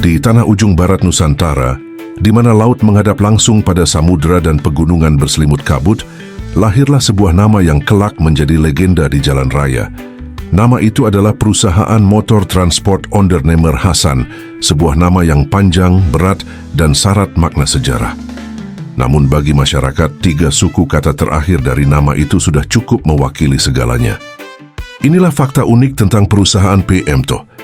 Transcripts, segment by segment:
Di tanah ujung barat Nusantara, di mana laut menghadap langsung pada samudera dan pegunungan berselimut kabut, lahirlah sebuah nama yang kelak menjadi legenda di jalan raya. Nama itu adalah Perusahaan Motor Transport Ondernemer Hasan, sebuah nama yang panjang, berat, dan syarat makna sejarah. Namun bagi masyarakat, 3 suku kata terakhir dari nama itu sudah cukup mewakili segalanya. Inilah fakta unik tentang perusahaan Pemto.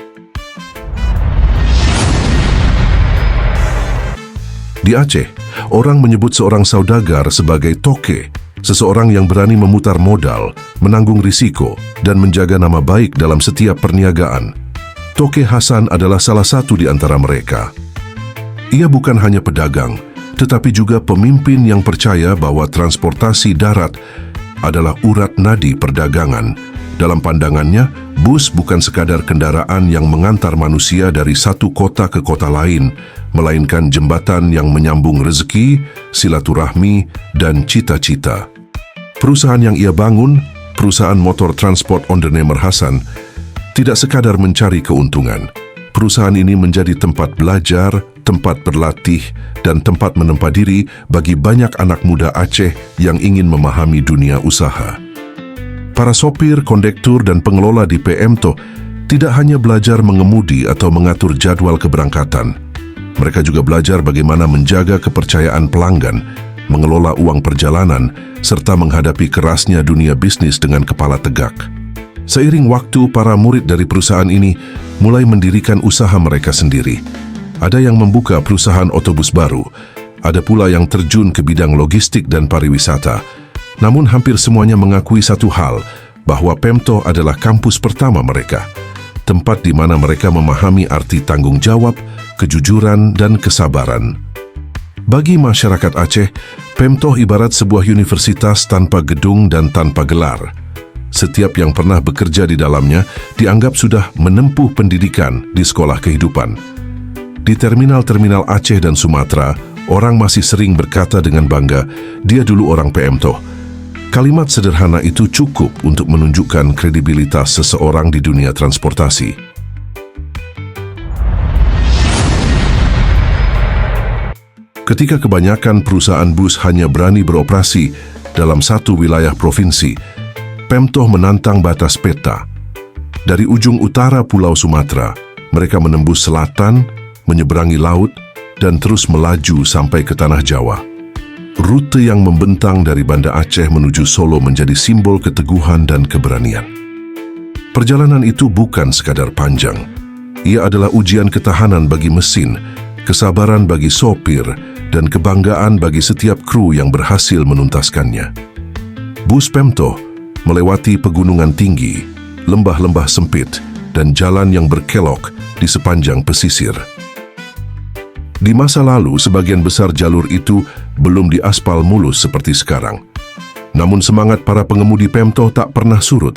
Di Aceh, orang menyebut seorang saudagar sebagai toke, seseorang yang berani memutar modal, menanggung risiko, dan menjaga nama baik dalam setiap perniagaan. Toke Hasan adalah salah satu di antara mereka. Ia bukan hanya pedagang, tetapi juga pemimpin yang percaya bahwa transportasi darat adalah urat nadi perdagangan. Dalam pandangannya, bus bukan sekadar kendaraan yang mengantar manusia dari satu kota ke kota lain, melainkan jembatan yang menyambung rezeki, silaturahmi, dan cita-cita. Perusahaan yang ia bangun, Perusahaan Motor Transport Ondernemer Hasan, tidak sekadar mencari keuntungan. Perusahaan ini menjadi tempat belajar, tempat berlatih, dan tempat menempa diri bagi banyak anak muda Aceh yang ingin memahami dunia usaha. Para sopir, kondektur, dan pengelola di Pemto tidak hanya belajar mengemudi atau mengatur jadwal keberangkatan. Mereka juga belajar bagaimana menjaga kepercayaan pelanggan, mengelola uang perjalanan, serta menghadapi kerasnya dunia bisnis dengan kepala tegak. Seiring waktu, para murid dari perusahaan ini mulai mendirikan usaha mereka sendiri. Ada yang membuka perusahaan otobus baru, ada pula yang terjun ke bidang logistik dan pariwisata. Namun hampir semuanya mengakui satu hal, bahwa Pemto adalah kampus pertama mereka. Tempat di mana mereka memahami arti tanggung jawab, kejujuran, dan kesabaran. Bagi masyarakat Aceh, Pemto ibarat sebuah universitas tanpa gedung dan tanpa gelar. Setiap yang pernah bekerja di dalamnya dianggap sudah menempuh pendidikan di sekolah kehidupan. Di terminal-terminal Aceh dan Sumatera, orang masih sering berkata dengan bangga, "Dia dulu orang Pemto." Kalimat sederhana itu cukup untuk menunjukkan kredibilitas seseorang di dunia transportasi. Ketika kebanyakan perusahaan bus hanya berani beroperasi dalam satu wilayah provinsi, Pemto menantang batas peta. Dari ujung utara Pulau Sumatera, mereka menembus selatan, menyeberangi laut, dan terus melaju sampai ke Tanah Jawa. Rute yang membentang dari Banda Aceh menuju Solo menjadi simbol keteguhan dan keberanian. Perjalanan itu bukan sekadar panjang. Ia adalah ujian ketahanan bagi mesin, kesabaran bagi sopir, dan kebanggaan bagi setiap kru yang berhasil menuntaskannya. Bus Pemto melewati pegunungan tinggi, lembah-lembah sempit, dan jalan yang berkelok di sepanjang pesisir. Di masa lalu, sebagian besar jalur itu belum diaspal mulus seperti sekarang. Namun semangat para pengemudi Pemto tak pernah surut.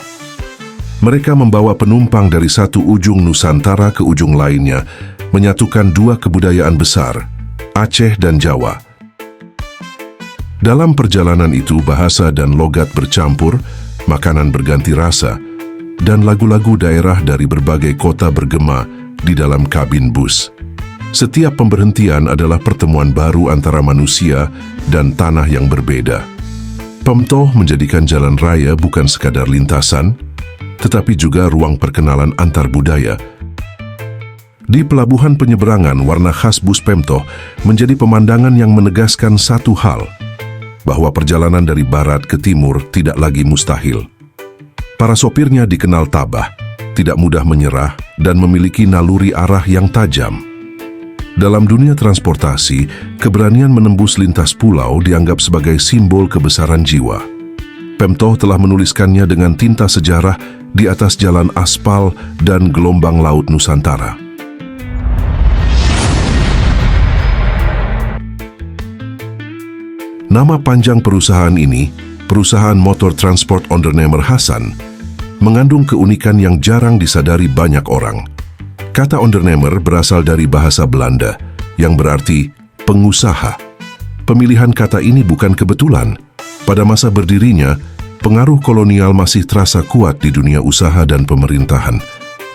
Mereka membawa penumpang dari satu ujung Nusantara ke ujung lainnya, menyatukan 2 kebudayaan besar, Aceh dan Jawa. Dalam perjalanan itu, bahasa dan logat bercampur, makanan berganti rasa, dan lagu-lagu daerah dari berbagai kota bergema di dalam kabin bus. Setiap pemberhentian adalah pertemuan baru antara manusia dan tanah yang berbeda. Pemto menjadikan jalan raya bukan sekadar lintasan, tetapi juga ruang perkenalan antar budaya. Di pelabuhan penyeberangan, warna khas bus Pemto menjadi pemandangan yang menegaskan satu hal, bahwa perjalanan dari barat ke timur tidak lagi mustahil. Para sopirnya dikenal tabah, tidak mudah menyerah, dan memiliki naluri arah yang tajam. Dalam dunia transportasi, keberanian menembus lintas pulau dianggap sebagai simbol kebesaran jiwa. Pemto telah menuliskannya dengan tinta sejarah di atas jalan aspal dan gelombang laut Nusantara. Nama panjang perusahaan ini, Perusahaan Motor Transport Ondernemer Hasan, mengandung keunikan yang jarang disadari banyak orang. Kata ondernemer berasal dari bahasa Belanda, yang berarti pengusaha. Pemilihan kata ini bukan kebetulan. Pada masa berdirinya, pengaruh kolonial masih terasa kuat di dunia usaha dan pemerintahan.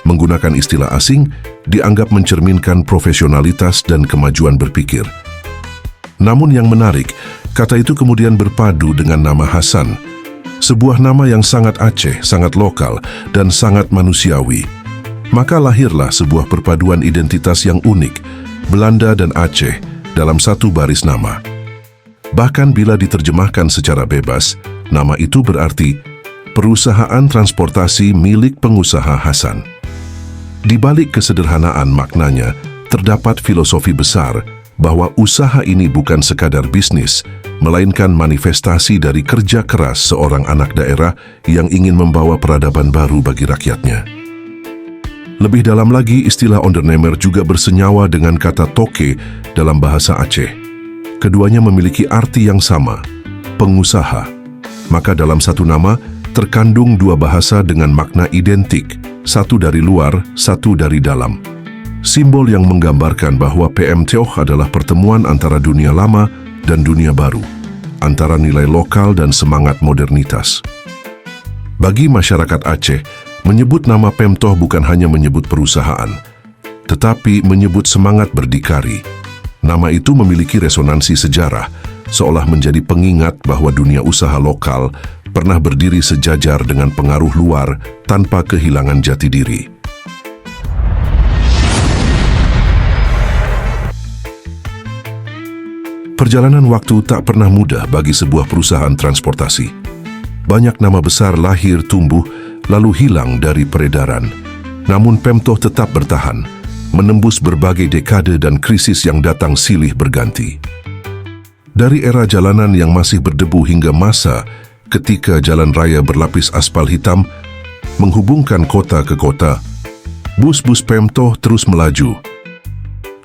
Menggunakan istilah asing dianggap mencerminkan profesionalitas dan kemajuan berpikir. Namun yang menarik, kata itu kemudian berpadu dengan nama Hasan, sebuah nama yang sangat Aceh, sangat lokal, dan sangat manusiawi. Maka lahirlah sebuah perpaduan identitas yang unik, Belanda dan Aceh dalam satu baris nama. Bahkan bila diterjemahkan secara bebas, nama itu berarti perusahaan transportasi milik pengusaha Hasan. Di balik kesederhanaan maknanya, terdapat filosofi besar bahwa usaha ini bukan sekadar bisnis, melainkan manifestasi dari kerja keras seorang anak daerah yang ingin membawa peradaban baru bagi rakyatnya. Lebih dalam lagi, istilah ondernemer juga bersenyawa dengan kata toke dalam bahasa Aceh. Keduanya memiliki arti yang sama, pengusaha. Maka dalam satu nama, terkandung dua bahasa dengan makna identik, satu dari luar, satu dari dalam. Simbol yang menggambarkan bahwa PM Tioh adalah pertemuan antara dunia lama dan dunia baru, antara nilai lokal dan semangat modernitas. Bagi masyarakat Aceh, menyebut nama PM Tioh bukan hanya menyebut perusahaan, tetapi menyebut semangat berdikari. Nama itu memiliki resonansi sejarah, seolah menjadi pengingat bahwa dunia usaha lokal pernah berdiri sejajar dengan pengaruh luar tanpa kehilangan jati diri. Perjalanan waktu tak pernah mudah bagi sebuah perusahaan transportasi. Banyak nama besar lahir, tumbuh, lalu hilang dari peredaran. Namun PM Tioh tetap bertahan, menembus berbagai dekade dan krisis yang datang silih berganti. Dari era jalanan yang masih berdebu hingga masa ketika jalan raya berlapis aspal hitam menghubungkan kota ke kota, bus-bus PM Tioh terus melaju.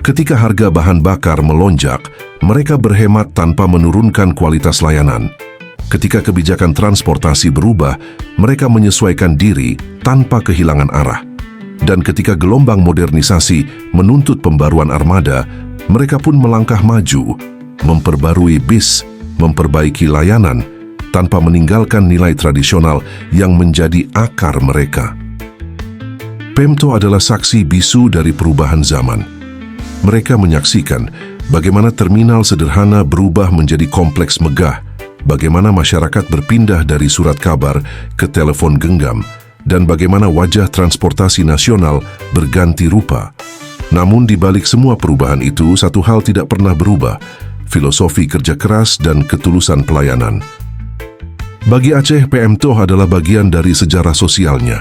Ketika harga bahan bakar melonjak, mereka berhemat tanpa menurunkan kualitas layanan. Ketika kebijakan transportasi berubah, mereka menyesuaikan diri tanpa kehilangan arah. Dan ketika gelombang modernisasi menuntut pembaruan armada, mereka pun melangkah maju, memperbarui bis, memperbaiki layanan, tanpa meninggalkan nilai tradisional yang menjadi akar mereka. PM Tioh adalah saksi bisu dari perubahan zaman. Mereka menyaksikan bagaimana terminal sederhana berubah menjadi kompleks megah, bagaimana masyarakat berpindah dari surat kabar ke telepon genggam, dan bagaimana wajah transportasi nasional berganti rupa. Namun di balik semua perubahan itu, satu hal tidak pernah berubah, filosofi kerja keras dan ketulusan pelayanan. Bagi Aceh, PM Tioh adalah bagian dari sejarah sosialnya.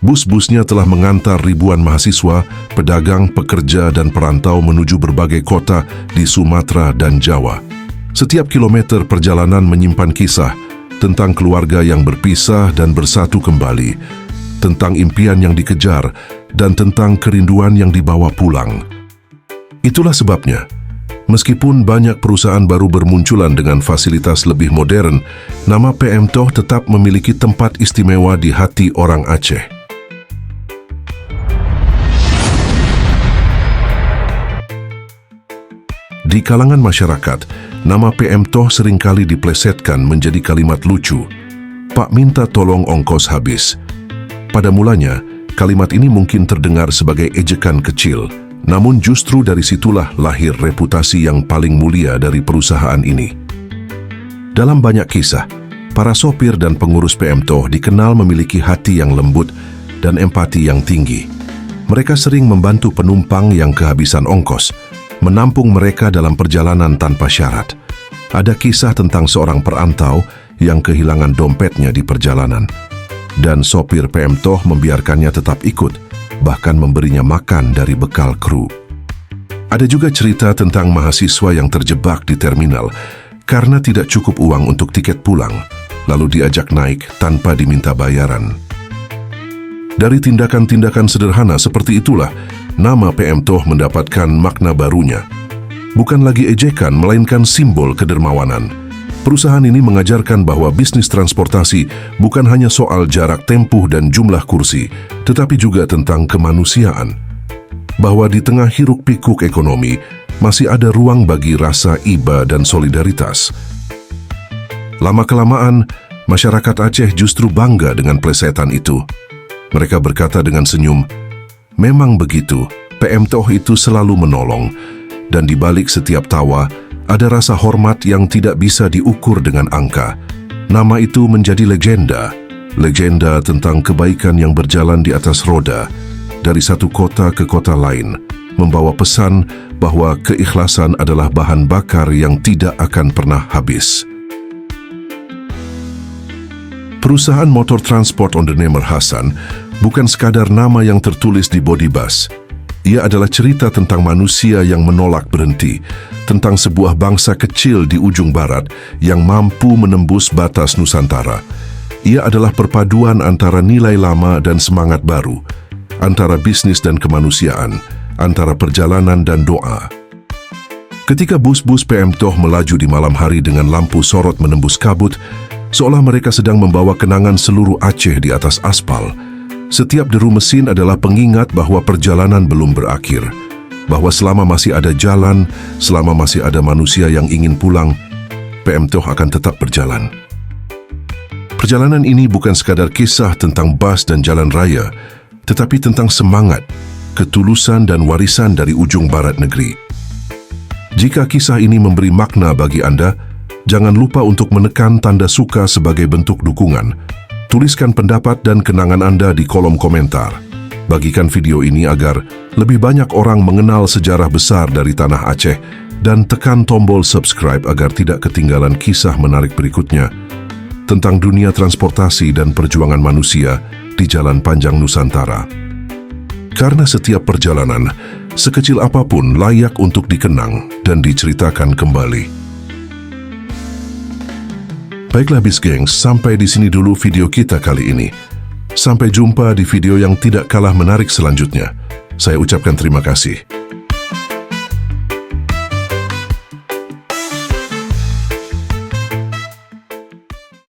Bus-busnya telah mengantar ribuan mahasiswa, pedagang, pekerja, dan perantau menuju berbagai kota di Sumatera dan Jawa. Setiap kilometer perjalanan menyimpan kisah tentang keluarga yang berpisah dan bersatu kembali, tentang impian yang dikejar, dan tentang kerinduan yang dibawa pulang. Itulah sebabnya, meskipun banyak perusahaan baru bermunculan dengan fasilitas lebih modern, nama PM Tioh tetap memiliki tempat istimewa di hati orang Aceh. Di kalangan masyarakat, nama PM Tioh seringkali diplesetkan menjadi kalimat lucu. Pak minta tolong ongkos habis. Pada mulanya, kalimat ini mungkin terdengar sebagai ejekan kecil, namun justru dari situlah lahir reputasi yang paling mulia dari perusahaan ini. Dalam banyak kisah, para sopir dan pengurus PM Tioh dikenal memiliki hati yang lembut dan empati yang tinggi. Mereka sering membantu penumpang yang kehabisan ongkos, menampung mereka dalam perjalanan tanpa syarat. Ada kisah tentang seorang perantau yang kehilangan dompetnya di perjalanan, dan sopir PM Tioh membiarkannya tetap ikut, bahkan memberinya makan dari bekal kru. Ada juga cerita tentang mahasiswa yang terjebak di terminal karena tidak cukup uang untuk tiket pulang, lalu diajak naik tanpa diminta bayaran. Dari tindakan-tindakan sederhana seperti itulah, nama PM Tioh mendapatkan makna barunya. Bukan lagi ejekan, melainkan simbol kedermawanan. Perusahaan ini mengajarkan bahwa bisnis transportasi bukan hanya soal jarak tempuh dan jumlah kursi, tetapi juga tentang kemanusiaan. Bahwa di tengah hiruk-pikuk ekonomi, masih ada ruang bagi rasa iba dan solidaritas. Lama-kelamaan, masyarakat Aceh justru bangga dengan plesetan itu. Mereka berkata dengan senyum, "Memang begitu, PM Toh itu selalu menolong." Dan di balik setiap tawa, ada rasa hormat yang tidak bisa diukur dengan angka. Nama itu menjadi legenda. Legenda tentang kebaikan yang berjalan di atas roda, dari satu kota ke kota lain, membawa pesan bahwa keikhlasan adalah bahan bakar yang tidak akan pernah habis. Perusahaan motor transport on the name Hasan bukan sekadar nama yang tertulis di bodi bus. Ia adalah cerita tentang manusia yang menolak berhenti, tentang sebuah bangsa kecil di ujung barat yang mampu menembus batas Nusantara. Ia adalah perpaduan antara nilai lama dan semangat baru, antara bisnis dan kemanusiaan, antara perjalanan dan doa. Ketika bus-bus PM Toh melaju di malam hari dengan lampu sorot menembus kabut, seolah mereka sedang membawa kenangan seluruh Aceh di atas aspal. Setiap deru mesin adalah pengingat bahwa perjalanan belum berakhir, bahwa selama masih ada jalan, selama masih ada manusia yang ingin pulang, PM Toh akan tetap berjalan. Perjalanan ini bukan sekadar kisah tentang bus dan jalan raya, tetapi tentang semangat, ketulusan dan warisan dari ujung barat negeri. Jika kisah ini memberi makna bagi Anda, jangan lupa untuk menekan tanda suka sebagai bentuk dukungan. Tuliskan pendapat dan kenangan Anda di kolom komentar. Bagikan video ini agar lebih banyak orang mengenal sejarah besar dari Tanah Aceh, dan tekan tombol subscribe agar tidak ketinggalan kisah menarik berikutnya tentang dunia transportasi dan perjuangan manusia di jalan panjang Nusantara. Karena setiap perjalanan, sekecil apapun, layak untuk dikenang dan diceritakan kembali. Baiklah Bis Gengs, sampai di sini dulu video kita kali ini. Sampai jumpa di video yang tidak kalah menarik selanjutnya. Saya ucapkan terima kasih.